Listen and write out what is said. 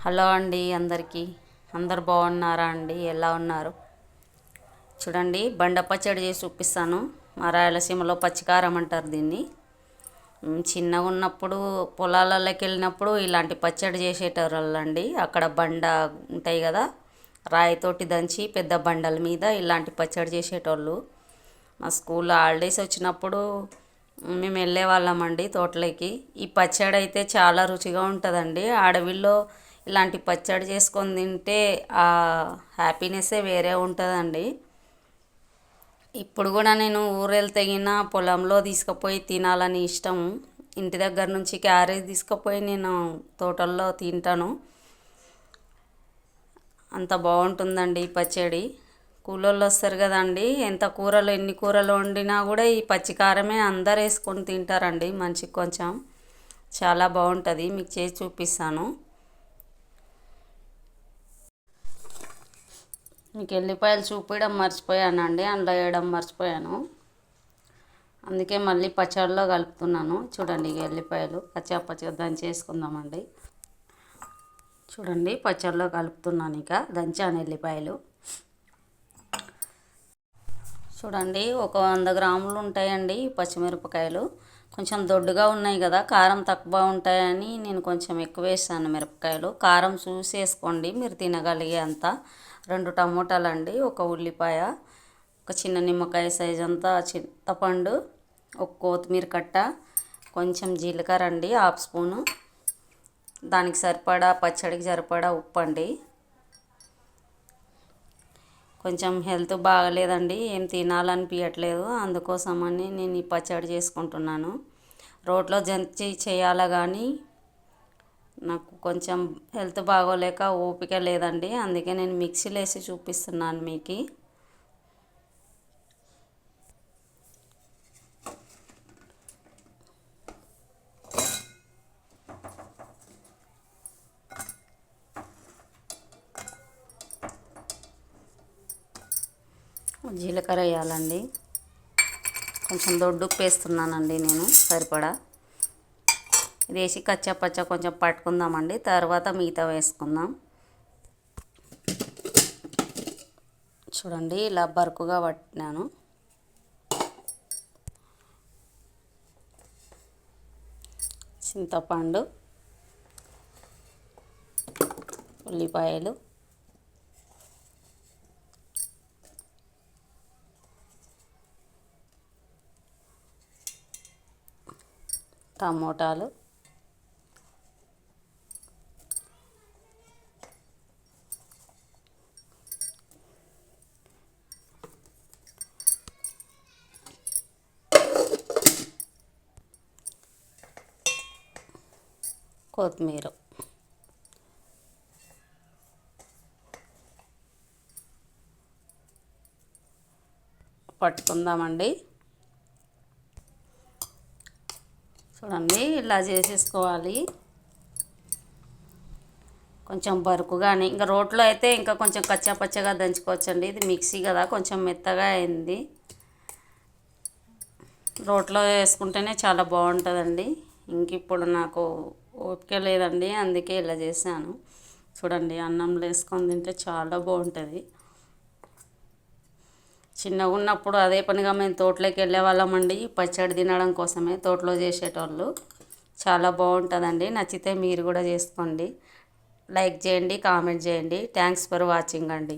Hello అండి, అందరు బాగున్నారా అండి? ఎలా ఉన్నారు? చూడండి, బండ పచ్చడి చేసి చూపిస్తాను. మా రాయలసీమలో పచ్చికారం అంటారు దీన్ని. చిన్నగా ఉన్నప్పుడు పొలాలలోకి వెళ్ళినప్పుడు ఇలాంటి పచ్చడి చేసేటోళ్ళండి. అక్కడ బండ ఉంటాయి కదా, రాయితోటి దంచి పెద్ద బండల మీద ఇలాంటి పచ్చడి చేసేటోళ్ళు. మా స్కూల్లో హాలిడేస్ వచ్చినప్పుడు మేము వెళ్ళే వాళ్ళమండి తోటలోకి. ఈ పచ్చడి అయితే చాలా రుచిగా ఉంటుందండి. అడవిలో ఇలాంటి పచ్చడి చేసుకొని తింటే ఆ హ్యాపీనెస్సే వేరే ఉంటుందండి. ఇప్పుడు కూడా నేను ఊరెళ్ళి తెగిన పొలంలో తీసుకుపోయి తినాలని ఇష్టం. ఇంటి దగ్గర నుంచి క్యారేజ్ తీసుకుపోయి నేను తోటల్లో తింటాను. అంత బాగుంటుందండి ఈ పచ్చడి. కూలోళ్ళు వస్తారు కదండి, ఎన్ని కూరలు వండినా కూడా ఈ పచ్చికారమే అందరు వేసుకొని తింటారండి. మంచిగా కొంచెం చాలా బాగుంటుంది. మీకు చేసి చూపిస్తాను. మీకు ఎల్లిపాయలు చూపించడం మర్చిపోయానండి, అందులో వేయడం మర్చిపోయాను. అందుకే మళ్ళీ పచ్చడిలో కలుపుతున్నాను. చూడండి, ఎల్లిపాయలు పచ్చగా దంచేసుకుందామండి. చూడండి, పచ్చడిలో కలుపుతున్నాను. ఇక దంచాను ఎల్లిపాయలు. చూడండి, ఒక 100 గ్రాములు ఉంటాయండి పచ్చిమిరపకాయలు. కొంచెం దొడ్డుగా ఉన్నాయి కదా, కారం తక్కువ ఉంటాయని నేను కొంచెం ఎక్కువ వేసాను మిరపకాయలు. కారం చూసి వేసుకోండి మీరు తినగలిగే అంత. 2 టమోటాలు అండి, ఒక ఉల్లిపాయ, ఒక చిన్న నిమ్మకాయ సైజ్ అంతా చింతపండు, ఒక కొత్తిమీర కట్ట, కొంచెం జీలకర్ర అండి 1/2 స్పూను, దానికి సరిపడా పచ్చడికి సరిపడా ఉప్పు అండి. కొంచెం హెల్త్ బాగలేదండి, ఏం తినాలనిపించట్లేదు, అందుకోసమని నేను ఈ పచ్చడి చేసుకుంటున్నాను. రోట్లో జంచి చేయాలా కానీ నాకు కొంచెం హెల్త్ బాగోలేక ఓపిక లేదండి, అందుకే నేను మిక్సీలో వేసి చూపిస్తున్నాను మీకు. జీలకర్ర వేయాలండి, కొంచెం దొడ్డుప్పు వేస్తున్నానండి నేను సరిపడా. ఇది వేసి కచ్చా కొంచెం పట్టుకుందామండి, తర్వాత మిగతా వేసుకుందాం. చూడండి, ఇలా బరుకుగా పట్టినాను. చింతపండు, ఉల్లిపాయలు, టమోటాలు, కొత్తిమీర, పట్టుకుందామండి. చూడండి, ఇలా చేసేసుకోవాలి. కొంచెం బరుకుగానే, ఇంకా రోట్లో అయితే ఇంకా కొంచెం పచ్చగా దంచుకోవచ్చండి. ఇది మిక్సీ కదా, కొంచెం మెత్తగా అయింది. రోట్లో వేసుకుంటేనే చాలా బాగుంటుందండి. ఇంక ఇప్పుడు నాకు ఓపిక లేదండి, అందుకే ఇలా చేశాను. చూడండి, అన్నంలో వేసుకొని తింటే చాలా బాగుంటుంది. చిన్నగా ఉన్నప్పుడు అదే పనిగా మేము తోటలోకి వెళ్ళే వాళ్ళమండి, పచ్చడి తినడం కోసమే. తోటలో చేసేటోళ్ళు చాలా బాగుంటుందండి. నచ్చితే మీరు కూడా చేసుకోండి. లైక్ చేయండి, కామెంట్ చేయండి. థ్యాంక్స్ ఫర్ వాచింగ్ అండి.